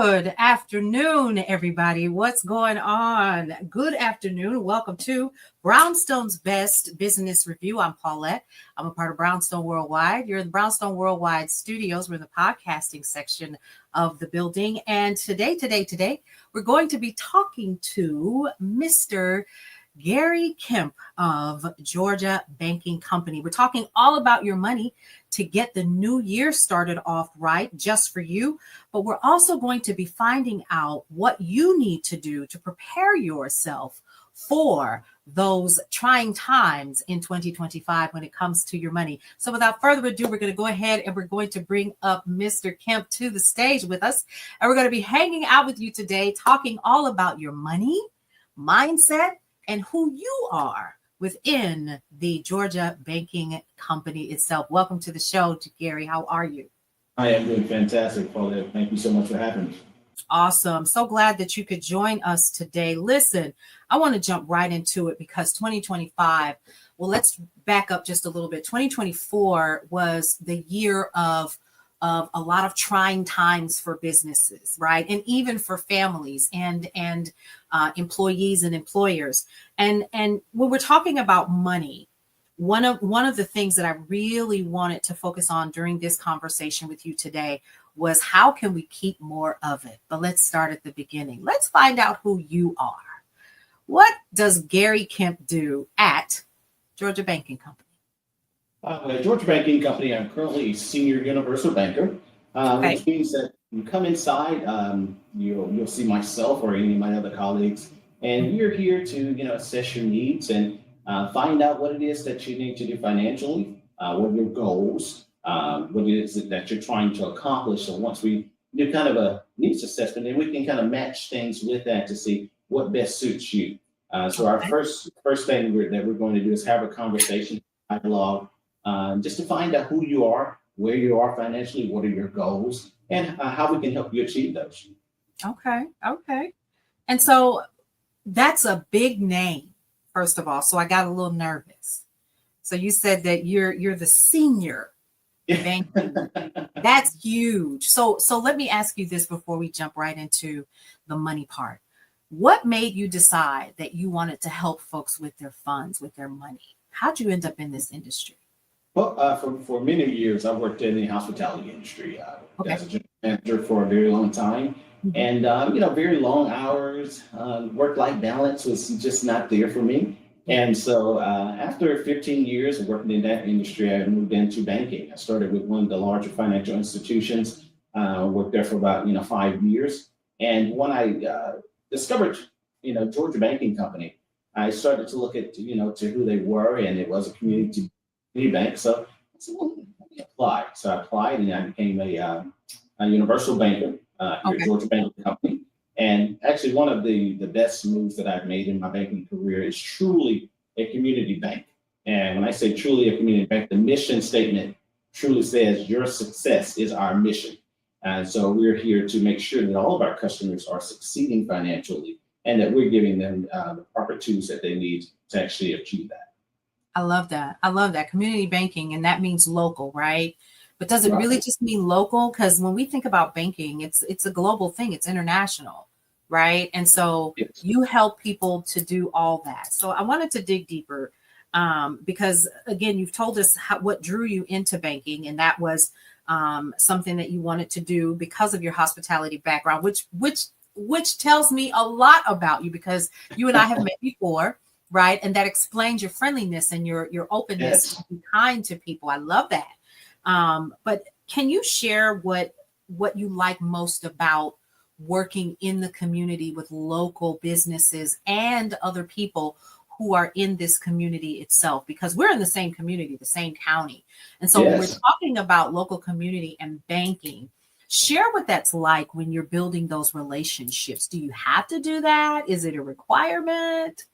Good afternoon, everybody. What's going on? Good afternoon. Welcome to Brownstone's Best Business Review. I'm Paulette. I'm a part of Brownstone Worldwide. You're in the Brownstone Worldwide studios. We're in the podcasting section of the building. And today, we're going to be talking to Mr. Gerry Kemp of Georgia Banking Company. We're talking all about your money to get the new year started off right, just for you. But we're also going to be finding out what you need to do to prepare yourself for those trying times in 2025 when it comes to your money. So without further ado, we're going to go ahead and we're going to bring up Mr. Kemp to the stage with us. And we're going to be hanging out with you today, talking all about your money, mindset, and who you are within the Georgia Banking Company itself. Welcome to the show, Gerry. How are you? I am doing fantastic, Paulette. Thank you so much for having me. Awesome. So glad that you could join us today. Listen, I want to jump right into it because 2025, well, let's back up just a little bit. 2024 was the year of a lot of trying times for businesses, right? And even for families and employees and employers. And when we're talking about money, one of the things that I really wanted to focus on during this conversation with you today was how can we keep more of it? But let's start at the beginning. Let's find out who you are. What does Gerry Kemp do at Georgia Banking Company? At Georgia Banking Company, I'm currently a senior universal banker, which means that you come inside, you'll see myself or any of my other colleagues, and we're here to assess your needs and find out what it is that you need to do financially, what are your goals, what it is that you're trying to accomplish. So once we do kind of a needs assessment, then we can kind of match things with that to see what best suits you. So our first thing that we're going to do is have a conversation, dialogue, just to find out who you are, where you are financially, what are your goals, and how we can help you achieve those. Okay. And so that's a big name, first of all. So I got a little nervous. So you said that you're the senior banking. That's huge. So let me ask you this before we jump right into the money part. What made you decide that you wanted to help folks with their funds, with their money? How'd you end up in this industry? Well, for many years, I worked in the hospitality industry as a general manager for a very long time. And, very long hours, work-life balance was just not there for me. And so after 15 years of working in that industry, I moved into banking. I started with one of the larger financial institutions, worked there for about, 5 years. And when I discovered, Georgia Banking Company, I started to look at, to who they were, and it was a community bank. So I said, well, let me apply. So I applied and I became a universal banker here at Georgia Banking Company. And actually one of the best moves that I've made in my banking career is truly a community bank. And when I say truly a community bank, the mission statement truly says your success is our mission. And so we're here to make sure that all of our customers are succeeding financially and that we're giving them the proper tools that they need to actually achieve that. I love that. Community banking, and that means local, right? But does it really just mean local? Because when we think about banking, it's a global thing. It's international, right? And so you help people to do all that. So I wanted to dig deeper because, again, you've told us what drew you into banking, and that was something that you wanted to do because of your hospitality background, which tells me a lot about you because you and I have met before. Right. And that explains your friendliness and your openness to be kind to people. I love that. But can you share what you like most about working in the community with local businesses and other people who are in this community itself? Because we're in the same community, the same county. And so when we're talking about local community and banking, share what that's like when you're building those relationships. Do you have to do that? Is it a requirement?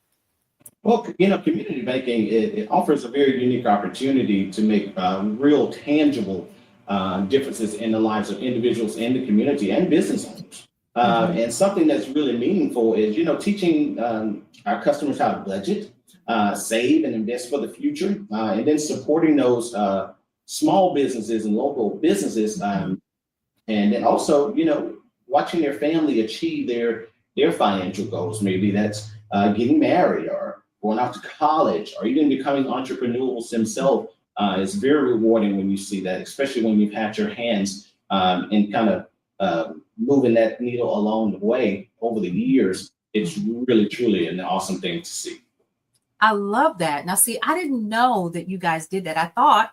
Well, community banking, it offers a very unique opportunity to make real tangible differences in the lives of individuals in the community and business owners. And something that's really meaningful is, teaching our customers how to budget, save and invest for the future, and then supporting those small businesses and local businesses. And then also, watching their family achieve their financial goals. Maybe that's getting married or going out to college or even becoming entrepreneurs themselves. It's very rewarding when you see that, especially when you've had your hands in kind of moving that needle along the way over the years. It's really, truly an awesome thing to see. I love that. Now, see, I didn't know that you guys did that. I thought,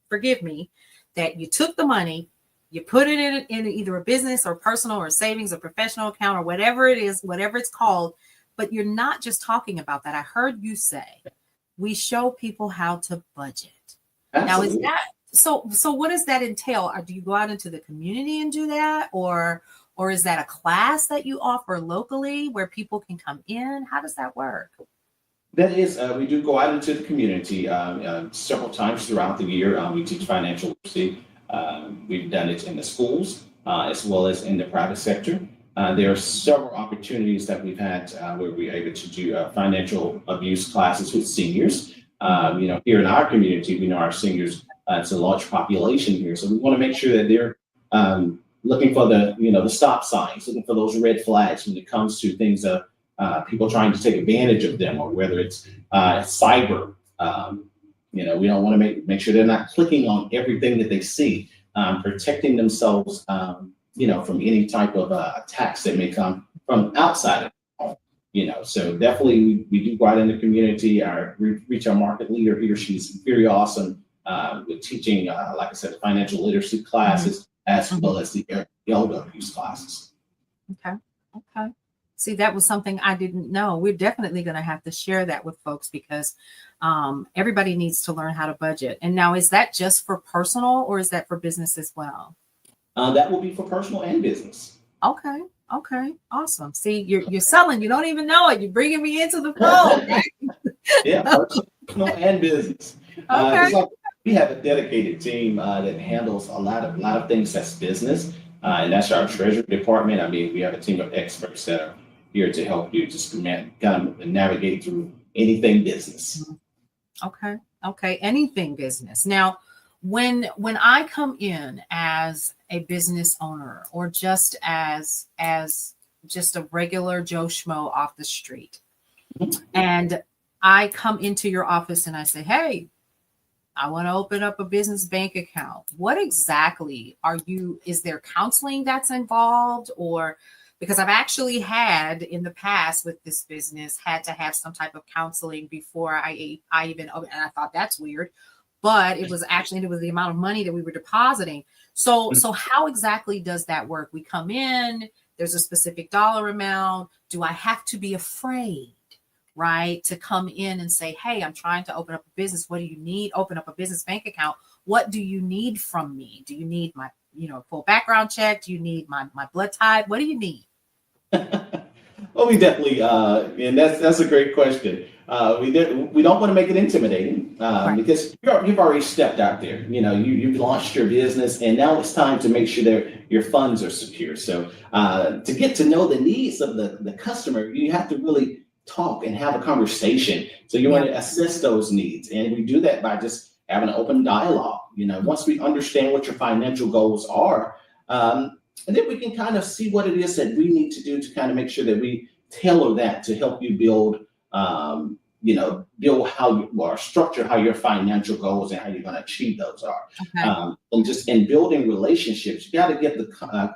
forgive me, that you took the money, you put it in either a business or personal or savings or professional account or whatever it is, whatever it's called. But you're not just talking about that. I heard you say we show people how to budget. Absolutely. Now, is that so? What does that entail? Or do you go out into the community and do that, or is that a class that you offer locally where people can come in? How does that work? That is, we do go out into the community several times throughout the year. We teach financial literacy. We've done it in the schools as well as in the private sector. There are several opportunities that we've had where we're able to do financial abuse classes with seniors. Here in our community, we know our seniors, it's a large population here. So we want to make sure that they're looking for the stop signs, looking for those red flags when it comes to things of people trying to take advantage of them, or whether it's cyber. We don't want to make sure they're not clicking on everything that they see, protecting themselves, from any type of attacks that may come from outside of home. So definitely we do go out in the community. We reach our market leader here. She's very awesome with teaching, like I said, the financial literacy classes as well as the elder abuse classes. Okay. See, that was something I didn't know. We're definitely going to have to share that with folks because everybody needs to learn how to budget. And now, is that just for personal or is that for business as well? That will be for personal and business. Okay. Awesome. See, you're selling. You don't even know it. You're bringing me into the fold. Yeah, personal and business. Okay. We have a dedicated team that handles a lot of things that's business. And that's our treasury department. I mean, we have a team of experts that are here to help you just kind of navigate through anything business. Okay. Anything business. Now, when I come in as a business owner or just as just a regular Joe Schmo off the street, and I come into your office and I say, hey, I want to open up a business bank account. What exactly is there counseling that's involved? Or because I've actually had in the past with this business had to have some type of counseling before I even opened, and I thought that's weird, but it was the amount of money that we were depositing. So how exactly does that work? We come in, there's a specific dollar amount. Do I have to be afraid? Right, to come in and say, hey, I'm trying to open up a business. What do you need? Open up a business bank account. What do you need from me? Do you need my, full background check? Do you need my blood type? What do you need? Well, we definitely, and that's a great question. We don't want to make it intimidating because you've already stepped out there. You've launched your business, and now it's time to make sure that your funds are secure. So to get to know the needs of the customer, you have to really talk and have a conversation. So you want to assess those needs. And we do that by just having an open dialogue. Once we understand what your financial goals are, and then we can kind of see what it is that we need to do to kind of make sure that we tailor that to help you build structure how your financial goals and how you're going to achieve those are. Okay. And just in building relationships, you got to give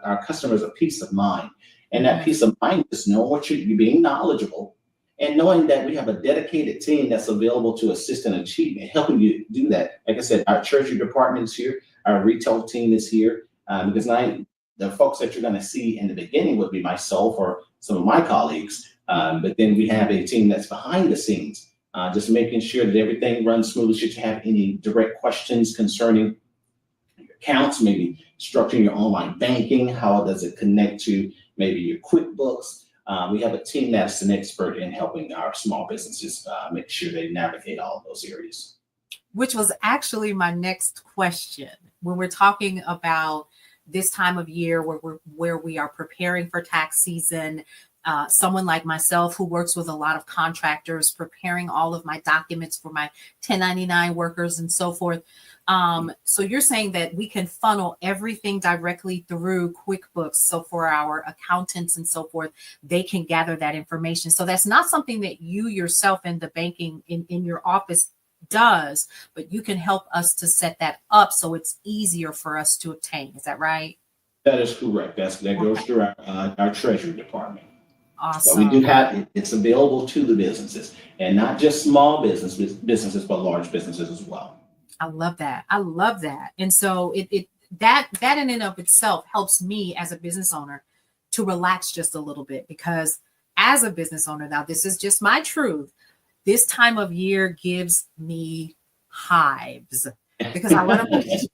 our customers a peace of mind. And that peace of mind is knowing what you're being knowledgeable, and knowing that we have a dedicated team that's available to assist and achieve and helping you do that. Like I said, our treasury department is here, our retail team is here, because the folks that you're going to see in the beginning would be myself or some of my colleagues. But then we have a team that's behind the scenes, just making sure that everything runs smoothly. Should you have any direct questions concerning your accounts, maybe structuring your online banking, how does it connect to maybe your QuickBooks? We have a team that's an expert in helping our small businesses make sure they navigate all of those areas. Which was actually my next question. When we're talking about this time of year where we are preparing for tax season, someone like myself who works with a lot of contractors, preparing all of my documents for my 1099 workers and so forth. So you're saying that we can funnel everything directly through QuickBooks. So for our accountants and so forth, they can gather that information. So that's not something that you yourself in the banking in your office does, but you can help us to set that up so it's easier for us to obtain. Is that right? That is correct. That goes through our treasury department. But we do Awesome. have it's available to the businesses, and not just small businesses, but large businesses as well. I love that. I love that. And so that in and of itself helps me as a business owner to relax just a little bit, because as a business owner, now this is just my truth, this time of year gives me hives because I want to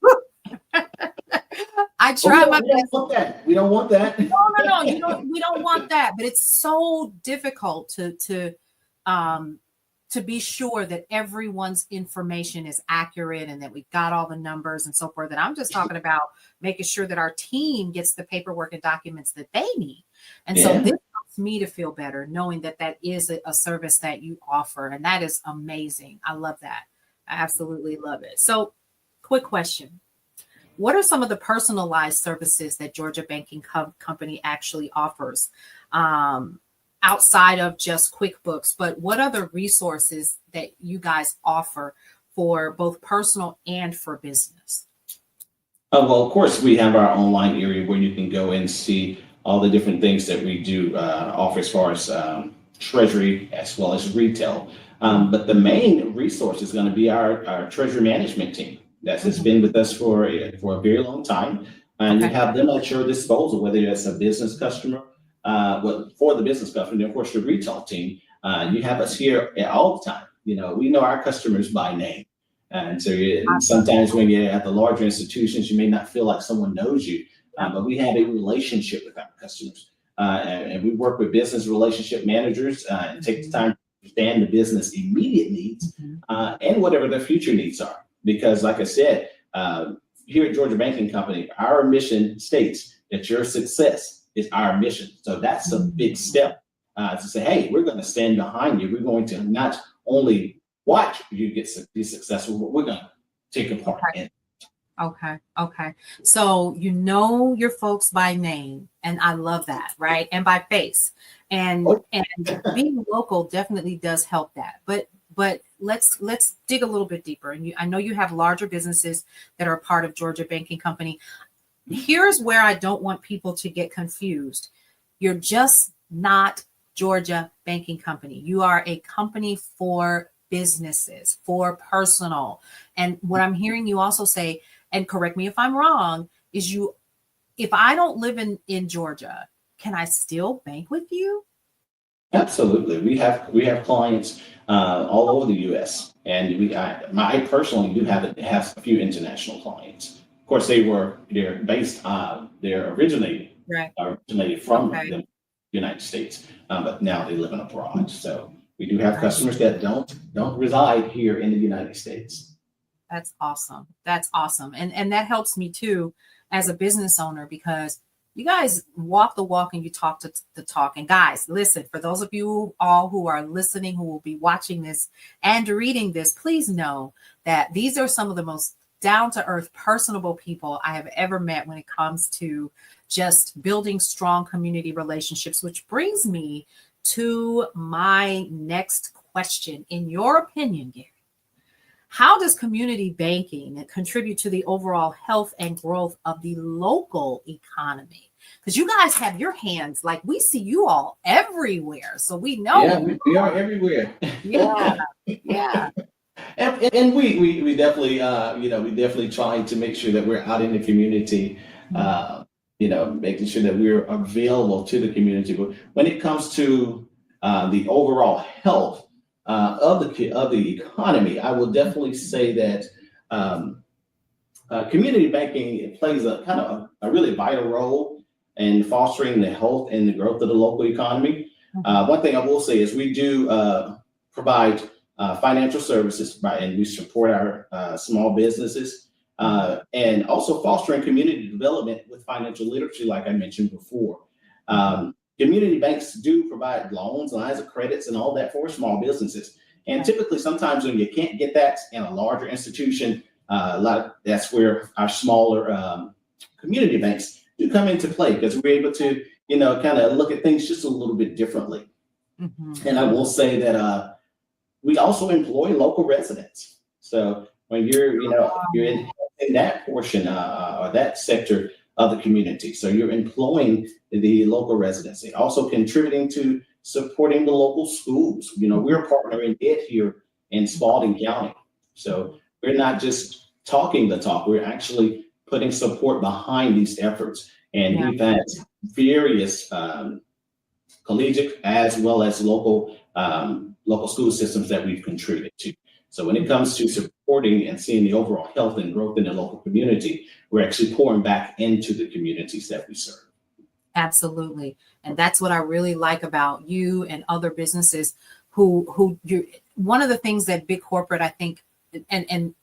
I try my best. We don't want that. No. We don't want that. But it's so difficult to be sure that everyone's information is accurate and that we've got all the numbers and so forth. And I'm just talking about making sure that our team gets the paperwork and documents that they need. And so this helps me to feel better, knowing that that is a service that you offer. And that is amazing. I love that. I absolutely love it. So quick question. What are some of the personalized services that Georgia Banking Company actually offers outside of just QuickBooks? But what other resources that you guys offer for both personal and for business? Well, of course, we have our online area where you can go and see all the different things that we do offer as far as treasury as well as retail. But the main resource is going to be our treasury management team. That's been with us for a very long time. And you have them at your disposal, whether it's a business customer, for the business customer, and of course, your retail team. You have us here all the time. We know our customers by name. And so sometimes when you're at the larger institutions, you may not feel like someone knows you, but we have a relationship with our customers. And we work with business relationship managers and take the time to understand the business immediate needs and whatever their future needs are. Because like I said, here at Georgia Banking Company, our mission states that your success is our mission. So that's a big step to say, hey, we're going to stand behind you. We're going to not only watch you be successful, but we're going to take a part in it. Okay. So you know your folks by name, and I love that, right? And by face. And being local definitely does help that. But let's dig a little bit deeper. And I know you have larger businesses that are a part of Georgia Banking Company. Here's where I don't want people to get confused. You're just not Georgia Banking Company. You are a company for businesses, for personal. And what I'm hearing you also say, and correct me if I'm wrong, is if I don't live in Georgia, can I still bank with you? Absolutely. We have clients all over the U.S. and I personally do have a few international clients. Of course, they're originated from the United States, but now they live abroad. So we do have customers that don't reside here in the United States. That's awesome. And that helps me too as a business owner, because you guys walk the walk and you talk the talk. And guys, listen, for those of you all who are listening, who will be watching this and reading this, please know that these are some of the most down-to-earth, personable people I have ever met when it comes to just building strong community relationships, which brings me to my next question. In your opinion, Gerry, how does community banking contribute to the overall health and growth of the local economy? Because you guys have your hands, like we see you all everywhere. So we know. Yeah, we are everywhere. Yeah. And we definitely, we definitely try to make sure that we're out in the community, making sure that we're available to the community. But when it comes to the overall health of the economy, I will definitely say that community banking plays a kind of a really vital role in fostering the health and the growth of the local economy. One thing I will say is we do provide financial services, right, and we support our small businesses and also fostering community development with financial literacy, like I mentioned before. community banks do provide loans, lines of credits, and all that for small businesses. And typically, sometimes when you can't get that in a larger institution, that's where our smaller community banks do come into play, because we're able to, kind of look at things just a little bit differently. Mm-hmm. And I will say that we also employ local residents. So when you're in that portion or that sector of the community, so you're employing the local residents, and also contributing to supporting the local schools. We're partnering it here in Spalding County. So we're not just talking the talk, we're actually putting support behind these efforts. And we've had various collegiate as well as local school systems that we've contributed to. So when it comes to supporting and seeing the overall health and growth in the local community, we're actually pouring back into the communities that we serve. Absolutely. And that's what I really like about you and other businesses who you, one of the things that big corporate, I think, and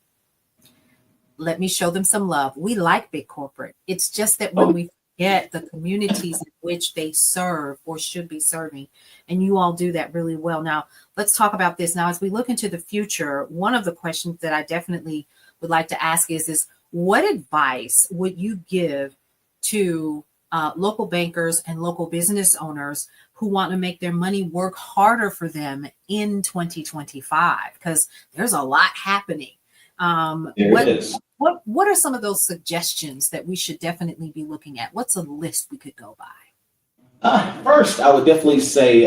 let me show them some love. We like big corporate. It's just that when we forget the communities in which they serve or should be serving, and you all do that really well. Now, let's talk about this. Now, as we look into the future, one of the questions that I definitely would like to ask is what advice would you give to local bankers and local business owners who want to make their money work harder for them in 2025? Because there's a lot happening. What are some of those suggestions that we should definitely be looking at? What's a list we could go by? First, I would definitely say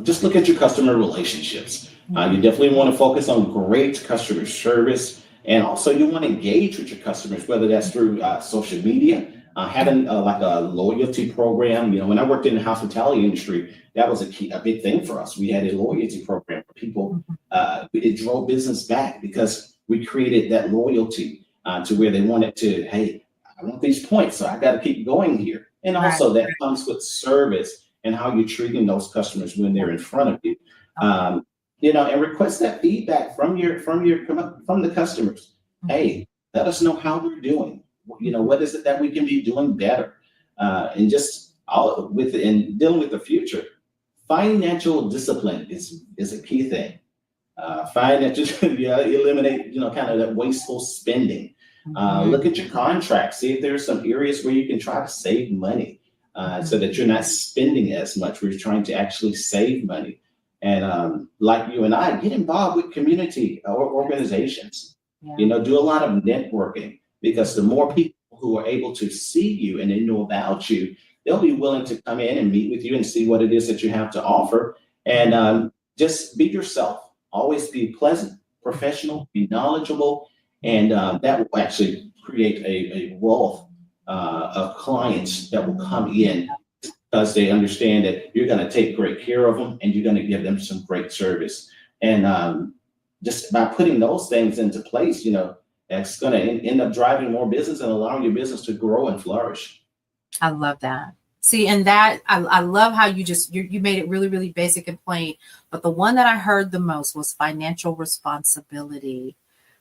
just look at your customer relationships. You definitely want to focus on great customer service, and also you want to engage with your customers, whether that's through social media. Having like a loyalty program. When I worked in the hospitality industry, that was a big thing for us. We had a loyalty program for people. It drove business back because we created that loyalty to where they wanted to, hey, I want these points, so I got to keep going here. And also that comes with service and how you're treating those customers when they're in front of you. And request that feedback from the customers. Hey, let us know how we're doing. What is it that we can be doing better? And just dealing with the future. Financial discipline is a key thing. Eliminate, kind of that wasteful spending. Look at your contracts. See if there's some areas where you can try to save money so that you're not spending as much. We're trying to actually save money. And like you and I, get involved with community or organizations. Do a lot of networking. Because the more people who are able to see you and they know about you, they'll be willing to come in and meet with you and see what it is that you have to offer. And just be yourself. Always be pleasant, professional, be knowledgeable. And that will actually create a wealth of clients that will come in because they understand that you're going to take great care of them and you're going to give them some great service. And just by putting those things into place, that's going to end up driving more business and allowing your business to grow and flourish. I love that. See, and that I love how you made it really, really basic and plain. But the one that I heard the most was financial responsibility.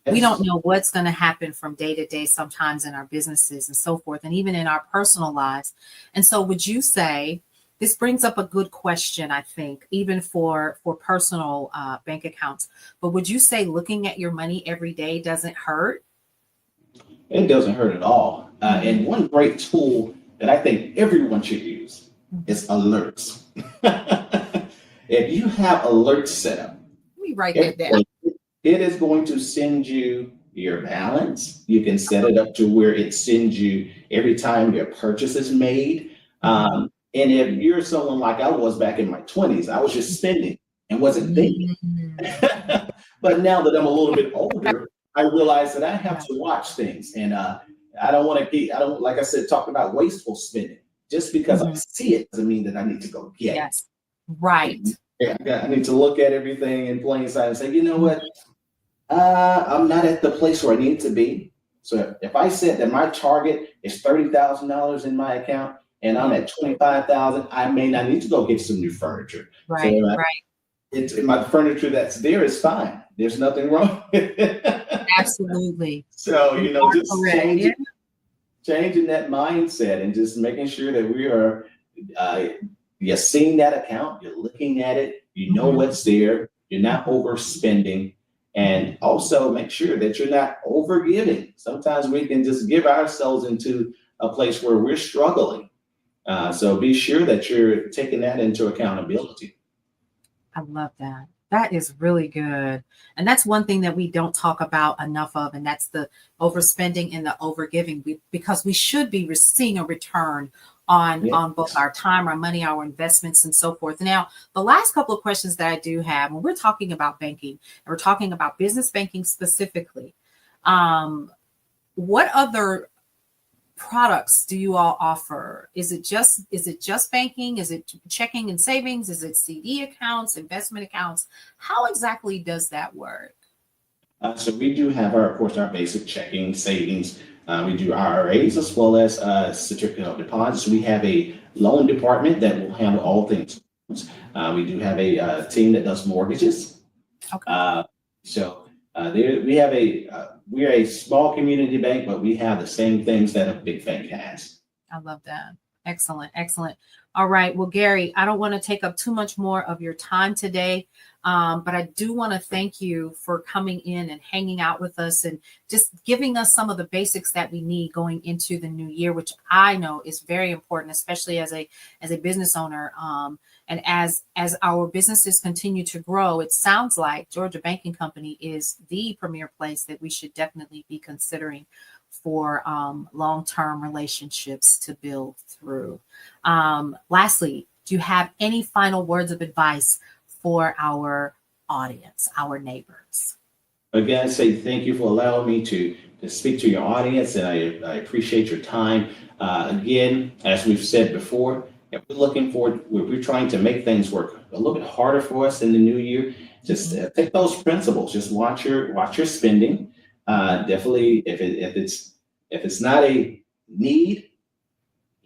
Yes. We don't know what's going to happen from day to day sometimes in our businesses and so forth, and even in our personal lives. And so would you say, this brings up a good question, I think, even for personal bank accounts. But would you say looking at your money every day doesn't hurt? It doesn't hurt at all. And one great tool that I think everyone should use is alerts. If you have alerts set up, let me write that down. It is going to send you your balance. You can set it up to where it sends you every time your purchase is made. And if you're someone like I was back in my 20s, I was just spending and wasn't thinking. But now that I'm a little bit older, I realize that I have to watch things. And I don't want to like I said, talk about wasteful spending. Just because I see it doesn't mean that I need to go get it. Right. I need to look at everything in plain sight and say, you know what? I'm not at the place where I need to be. So if I said that my target is $30,000 in my account, and I'm at 25,000, I may not need to go get some new furniture. Right, so, It's my furniture that's there is fine. There's nothing wrong with it. Absolutely. So, just changing that mindset and just making sure that we are you're seeing that account, you're looking at it, you know what's there, you're not overspending, and also make sure that you're not overgiving. Sometimes we can just give ourselves into a place where we're struggling. So be sure that you're taking that into accountability. I love that. That is really good. And that's one thing that we don't talk about enough of, and that's the overspending and the overgiving. Because we should be seeing a return on both our time, our money, our investments, and so forth. Now, the last couple of questions that I do have, when we're talking about banking, and we're talking about business banking specifically, what other products do you all offer? Is it just banking? Is it checking and savings? Is it CD accounts, investment accounts? How exactly does that work? So we do have our, of course, our basic checking, savings. We do IRAs as well as certificate of deposits. We have a loan department that will handle all things. We do have a team that does mortgages. Okay. We're a small community bank, but we have the same things that a big bank has. I love that. Excellent. Excellent. All right. Well, Gerry, I don't want to take up too much more of your time today, but I do want to thank you for coming in and hanging out with us and just giving us some of the basics that we need going into the new year, which I know is very important, especially as a business owner. And as our businesses continue to grow, it sounds like Georgia Banking Company is the premier place that we should definitely be considering for long-term relationships to build through. Lastly, do you have any final words of advice for our audience, our neighbors? Again, I say thank you for allowing me to speak to your audience, and I appreciate your time. Again, as we've said before, if we're looking forward, we're trying to make things work a little bit harder for us in the new year. Just take those principles. Just watch your spending. Definitely, if it's not a need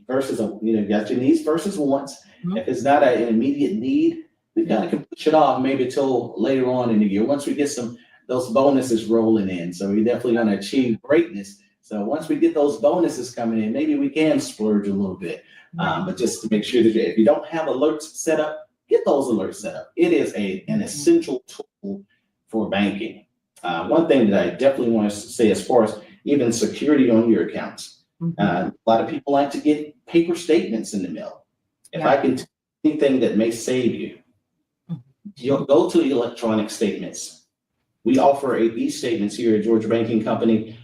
versus you got your needs versus wants. If it's not an immediate need, we kind of can push it off maybe till later on in the year once we get those bonuses rolling in. So we're definitely going to achieve greatness. So once we get those bonuses coming in, maybe we can splurge a little bit. But just to make sure that if you don't have alerts set up, get those alerts set up. It is an essential tool for banking. One thing that I definitely want to say as far as even security on your accounts. A lot of people like to get paper statements in the mail. If I can tell you anything that may save you, you'll go to electronic statements. We offer e-statements here at Georgia Banking Company.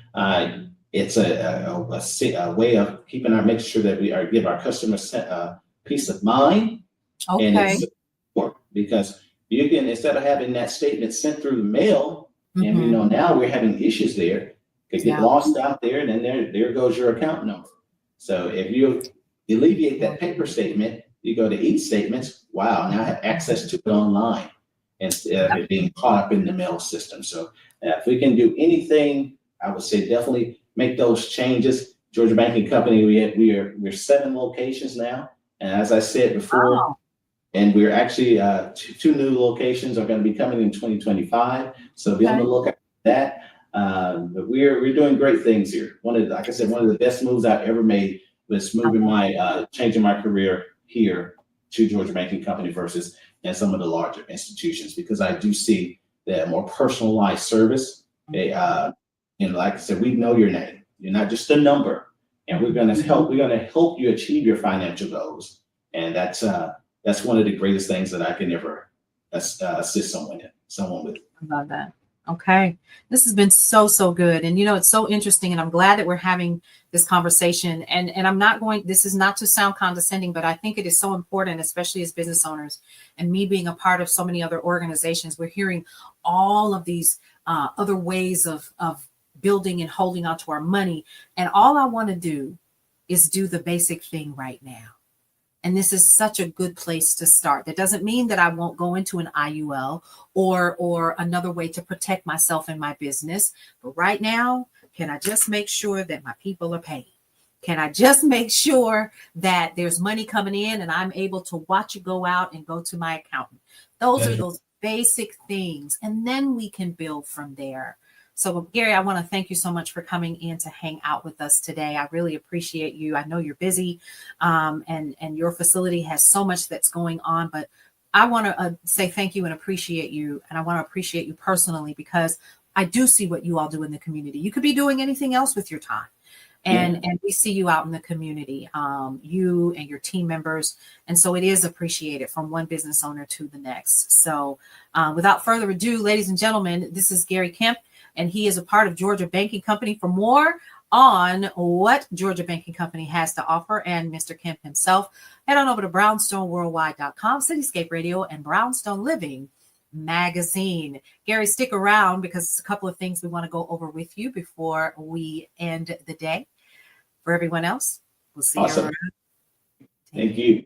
It's a way of making sure that we give our customers peace of mind. Okay. And it's because you can, instead of having that statement sent through the mail, and we know now we're having issues there, could get lost out there, and then there goes your account number. So if you alleviate that paper statement, you go to e-statements. Wow, now I have access to it online instead of it being caught up in the mail system. So if we can do anything, I would say definitely make those changes. Georgia Banking Company, we're 7 locations now, and as I said before, and we're actually two new locations are going to be coming in 2025. So be on the lookout for that. But we're doing great things here. Like I said, one of the best moves I've ever made was changing my career here to Georgia Banking Company versus in some of the larger institutions, because I do see that more personalized service. Like I said, we know your name. You're not just a number, and we're going to help you achieve your financial goals. And that's one of the greatest things that I can ever assist someone with. I love that. Okay. This has been so good. And, it's so interesting. And I'm glad that we're having this conversation. And this is not to sound condescending, but I think it is so important, especially as business owners and me being a part of so many other organizations. We're hearing all of these other ways of building and holding onto our money. And all I want to do is do the basic thing right now. And this is such a good place to start. That doesn't mean that I won't go into an IUL or another way to protect myself and my business. But right now, can I just make sure that my people are paid? Can I just make sure that there's money coming in and I'm able to watch it go out and go to my accountant? Those are those basic things. And then we can build from there. So, Gerry, I want to thank you so much for coming in to hang out with us today. I really appreciate you. I know you're busy, and your facility has so much that's going on, but I want to say thank you and appreciate you. And I want to appreciate you personally because I do see what you all do in the community. You could be doing anything else with your time. And we see you out in the community, you and your team members. And so it is appreciated from one business owner to the next. So without further ado, ladies and gentlemen, this is Gerry Kemp, and he is a part of Georgia Banking Company. For more on what Georgia Banking Company has to offer and Mr. Kemp himself, head on over to brownstoneworldwide.com, Cityscape Radio, and Brownstone Living magazine. Gerry, stick around because it's a couple of things we want to go over with you before we end the day. For everyone else, we'll see you around. Thank you.